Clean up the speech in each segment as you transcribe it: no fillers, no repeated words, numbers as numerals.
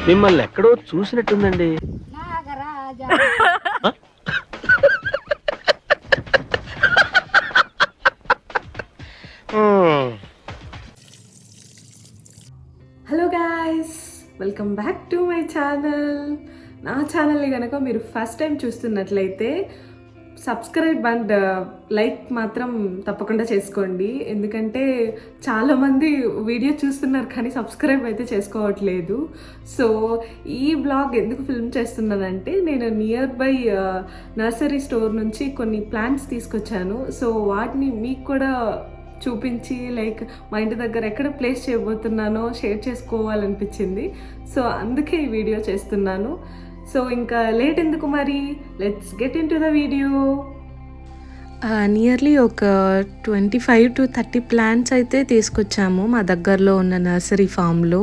మిమ్మల్ని ఎక్కడో చూసినట్టుందండి. Nagaraja hello guys, welcome back to my channel. నా ఛానల్ని కనుక మీరు ఫస్ట్ టైం చూస్తున్నట్లయితే సబ్స్క్రైబ్ అండ్ లైక్ మాత్రం తప్పకుండా చేసుకోండి. ఎందుకంటే చాలామంది వీడియో చూస్తున్నారు కానీ సబ్స్క్రైబ్ అయితే చేసుకోవట్లేదు. సో ఈ బ్లాగ్ ఎందుకు ఫిల్మ్ చేస్తున్నానంటే, నేను నియర్ బై నర్సరీ స్టోర్ నుంచి కొన్ని ప్లాంట్స్ తీసుకొచ్చాను. సో వాటిని మీకు కూడా చూపించి లైక్ మా ఇంటి దగ్గర ఎక్కడ ప్లేస్ చేయబోతున్నానో షేర్ చేసుకోవాలనిపించింది. సో అందుకే ఈ వీడియో చేస్తున్నాను. సో ఇంకా లేట్ ఎందుకు మరి, let's get in to the video. Nearly ఒక 25 to 30 ప్లాంట్స్ అయితే తీసుకొచ్చాము మా దగ్గరలో ఉన్న నర్సరీ ఫామ్లో.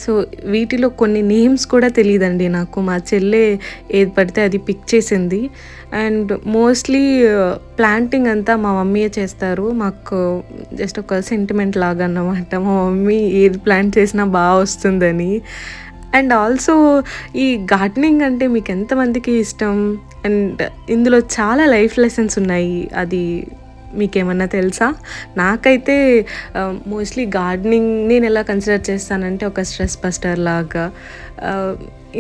సో వీటిలో కొన్ని నేమ్స్ కూడా తెలియదండి నాకు. మా చెల్లె ఏది పడితే అది పిక్ చేసింది. అండ్ మోస్ట్లీ ప్లాంటింగ్ అంతా మా మమ్మీయే చేస్తారు. మాకు జస్ట్ ఒక సెంటిమెంట్ లాగా అన్నమాట, మా మమ్మీ ఏది ప్లాంట్ చేసినా బాగా వస్తుందని. అండ్ ఆల్సో ఈ గార్డెనింగ్ అంటే మీకు ఎంతమందికి ఇష్టం? అండ్ ఇందులో చాలా లైఫ్ లెసన్స్ ఉన్నాయి. అది మీకేమన్నా తెలుసా? నాకైతే మోస్ట్లీ గార్డెనింగ్ నేను ఎలా కన్సిడర్ చేస్తానంటే ఒక స్ట్రెస్ బస్టర్ లాగా.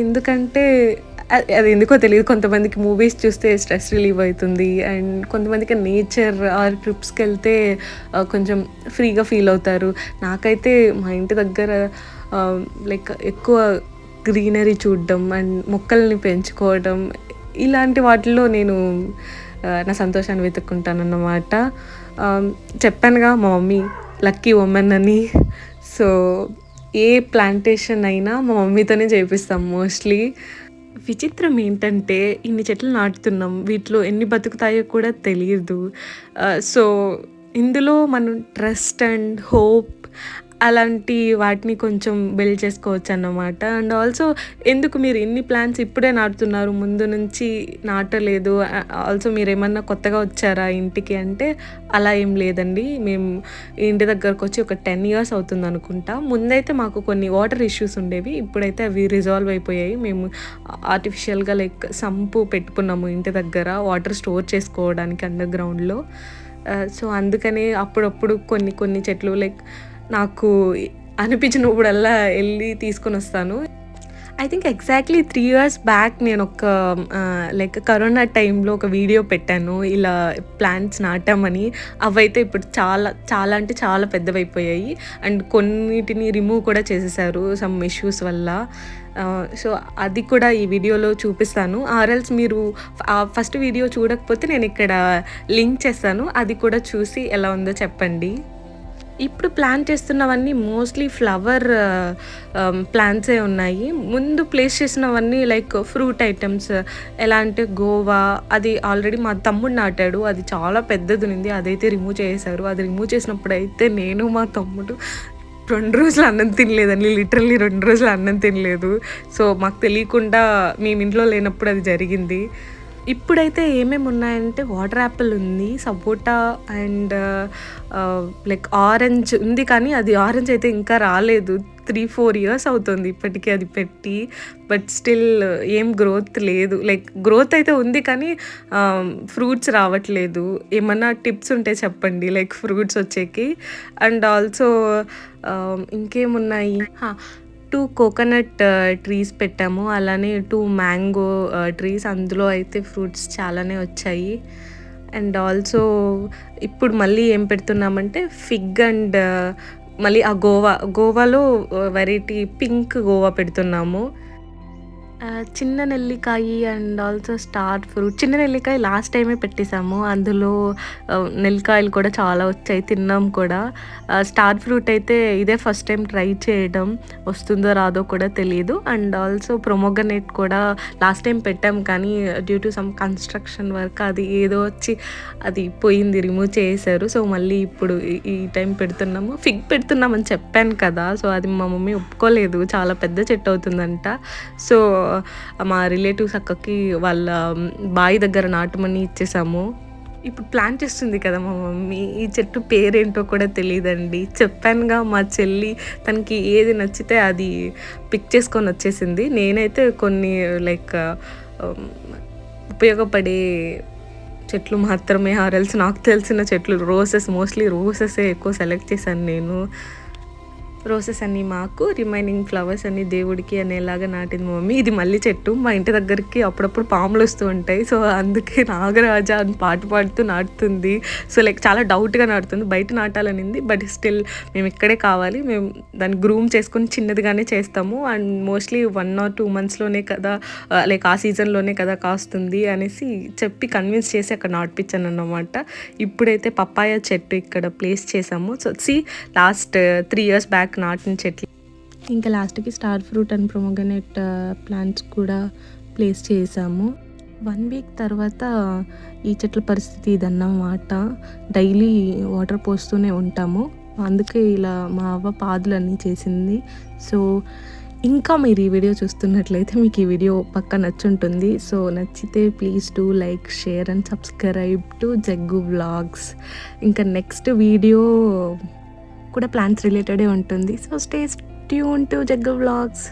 ఎందుకంటే అది ఎందుకో తెలియదు, కొంతమందికి మూవీస్ చూస్తే స్ట్రెస్ రిలీవ్ అవుతుంది, అండ్ కొంతమందికి నేచర్ ఆర్ ట్రిప్స్కి వెళ్తే కొంచెం ఫ్రీగా ఫీల్ అవుతారు. నాకైతే మా ఇంటి దగ్గర లైక్ ఎక్కువ గ్రీనరీ చూడడం అండ్ మొక్కల్ని పెంచుకోవడం, ఇలాంటి వాటిల్లో నేను నా సంతోషాన్ని వెతుక్కుంటానన్నమాట. చెప్పానుగా మా మమ్మీ లక్కీ ఉమెన్ అని. సో ఏ ప్లాంటేషన్ అయినా మా మమ్మీతోనే చేపిస్తాం మోస్ట్లీ. విచిత్రం ఏంటంటే ఇన్ని చెట్లు నాటుతున్నాం, వీటిలో ఎన్ని బతుకుతాయో కూడా తెలియదు. సో ఇందులో మనం ట్రస్ట్ అండ్ హోప్ అలాంటి వాటిని కొంచెం బిల్డ్ చేసుకోవచ్చు అన్నమాట. అండ్ ఆల్సో ఎందుకు మీరు ఎన్ని ప్లాంట్స్ ఇప్పుడే నాటుతున్నారు, ముందు నుంచి నాటలేదు? ఆల్సో మీరు ఏమన్నా కొత్తగా వచ్చారా ఇంటికి అంటే అలా ఏం లేదండి. మేము ఇంటి దగ్గరకు వచ్చి ఒక 10 years అవుతుంది అనుకుంటా. ముందైతే మాకు కొన్ని వాటర్ ఇష్యూస్ ఉండేవి, ఇప్పుడైతే అవి రిజాల్వ్ అయిపోయాయి. మేము ఆర్టిఫిషియల్గా లైక్ సంపు పెట్టుకున్నాము ఇంటి దగ్గర వాటర్ స్టోర్ చేసుకోవడానికి అండర్ గ్రౌండ్లో. సో అందుకనే అప్పుడప్పుడు కొన్ని చెట్లు లైక్ నాకు అనిపించినప్పుడల్లా వెళ్ళి తీసుకొని వస్తాను. I think exactly 3 years back నేను ఒక లైక్ కరోనా టైంలో ఒక వీడియో పెట్టాను ఇలా ప్లాంట్స్ నాటామని. అవైతే ఇప్పుడు చాలా చాలా అంటే చాలా పెద్దవైపోయాయి, అండ్ కొన్నిటిని రిమూవ్ కూడా చేసేసారు సమ్ ఇష్యూస్ వల్ల. సో అది కూడా ఈ వీడియోలో చూపిస్తాను. ఆర్ఎల్స్ మీరు ఫస్ట్ వీడియో చూడకపోతే నేను ఇక్కడ లింక్ చేస్తాను, అది కూడా చూసి ఎలా ఉందో చెప్పండి. ఇప్పుడు ప్లాన్ చేస్తున్నవన్నీ మోస్ట్లీ ఫ్లవర్ ప్లాంట్సే ఉన్నాయి. ముందు ప్లేస్ చేసినవన్నీ లైక్ ఫ్రూట్ ఐటమ్స్. ఎలా అంటే గోవా, అది ఆల్రెడీ మా తమ్ముడు నాటాడు, అది చాలా పెద్దది ఉంది, అదైతే రిమూవ్ చేశారు. అది రిమూవ్ చేసినప్పుడు అయితే నేను మా తమ్ముడు 2 రోజులు అన్నం తినలేదండి, లిటరల్లీ 2 రోజులు అన్నం తినలేదు. సో మాకు తెలియకుండా మేము ఇంట్లో లేనప్పుడు అది జరిగింది. ఇప్పుడైతే ఏమేమి ఉన్నాయంటే వాటర్ యాపిల్ ఉంది, సపోటా అండ్ లైక్ ఆరెంజ్ ఉంది, కానీ అది ఆరెంజ్ అయితే ఇంకా రాలేదు. 3-4 years అవుతుంది ఇప్పటికీ అది పెట్టి, బట్ స్టిల్ ఏం గ్రోత్ లేదు. లైక్ గ్రోత్ అయితే ఉంది కానీ ఫ్రూట్స్ రావట్లేదు. ఏమన్నా టిప్స్ ఉంటే చెప్పండి లైక్ ఫ్రూట్స్ వచ్చేకి. అండ్ ఆల్సో ఇంకేమున్నాయి, 2 కోకోనట్ ట్రీస్ పెట్టాము, అలానే 2 మ్యాంగో ట్రీస్. అందులో అయితే ఫ్రూట్స్ చాలానే వచ్చాయి. అండ్ ఆల్సో ఇప్పుడు మళ్ళీ ఏం పెడుతున్నామంటే ఫిగ్ అండ్ మళ్ళీ ఆ గోవాలో వెరైటీ పింక్ గోవా పెడుతున్నాము. చిన్న నెల్లికాయ అండ్ ఆల్సో స్టార్ ఫ్రూట్. చిన్న నెల్లికాయ లాస్ట్ టైమే పెట్టేసాము, అందులో నెల్లికాయలు కూడా చాలా వచ్చాయి, తిన్నాం కూడా. స్టార్ ఫ్రూట్ అయితే ఇదే ఫస్ట్ టైం ట్రై చేయడం, వస్తుందో రాదో కూడా తెలియదు. అండ్ ఆల్సో ప్రొమోగనేట్ కూడా లాస్ట్ టైం పెట్టాం కానీ due to some construction work అది ఏదో వచ్చి అది పోయింది, రిమూవ్ చేశారు. సో మళ్ళీ ఇప్పుడు ఈ టైం పెడుతున్నాము. ఫిగ్ పెడుతున్నామని చెప్పాను కదా, సో అది మా మమ్మీ ఒప్పుకోలేదు, చాలా పెద్ద చెట్టు అవుతుందంట. సో మా రిలేటివ్స్ అక్కకి వాళ్ళ బావి దగ్గర నాటమని ఇచ్చేసాము. ఇప్పుడు ప్లాన్ చేస్తుంది కదా మా మమ్మీ. ఈ చెట్టు పేరేంటో కూడా తెలీదండి. చెప్పానుగా మా చెల్లి తనకి ఏది నచ్చితే అది పిక్ చేసుకొని వచ్చేసింది. నేనైతే కొన్ని లైక్ ఉపయోగపడే చెట్లు మాత్రమే ఆరల్స్ నాకు తెలిసిన చెట్లు మోస్ట్లీ రోసెసే ఎక్కువ సెలెక్ట్ చేశాను నేను. రోసెస్ అన్నీ మాకు, రిమైనింగ్ ఫ్లవర్స్ అన్నీ దేవుడికి అనేలాగా నాటింది మా మమ్మీ. ఇది మల్లి చెట్టు. మా ఇంటి దగ్గరికి అప్పుడప్పుడు పాములు వస్తూ ఉంటాయి. సో అందుకే నాగరాజా అని పాట పాడుతూ నాటుతుంది. సో లైక్ చాలా డౌట్గా నాటుతుంది. బయట నాటాలనింది, బట్ స్టిల్ మేము ఇక్కడే కావాలి, మేము దాన్ని గ్రూమ్ చేసుకొని చిన్నదిగానే చేస్తాము, అండ్ మోస్ట్లీ 1 or 2 monthsలోనే కదా, లైక్ ఆ సీజన్లోనే కదా కాస్తుంది అనేసి చెప్పి కన్విన్స్ చేసి అక్కడ నాటిపించాను అన్నమాట. ఇప్పుడైతే పప్పాయ చెట్టు ఇక్కడ ప్లేస్ చేసాము. సో లాస్ట్ 3 years బ్యాక్ నాటిన చెట్లు. ఇంకా లాస్ట్కి స్టార్ ఫ్రూట్ అండ్ ప్రొమోగనేట్ ప్లాంట్స్ కూడా ప్లేస్ చేసాము. 1 week తర్వాత ఈ చెట్ల పరిస్థితి ఇదన్నమాట. డైలీ వాటర్ పోస్తూనే ఉంటాము, అందుకే ఇలా మా అవ్వ పాదులన్నీ చేసింది. సో ఇంకా మీరు ఈ వీడియో చూస్తున్నట్లయితే మీకు ఈ వీడియో పక్క నచ్చుంటుంది. సో నచ్చితే please do like, share and subscribe to Jaggu vlogs. ఇంకా నెక్స్ట్ వీడియో కూడా ప్లాంట్స్ రిలేటెడే ఉంటుంది. So stay tune to Jaggu vlogs.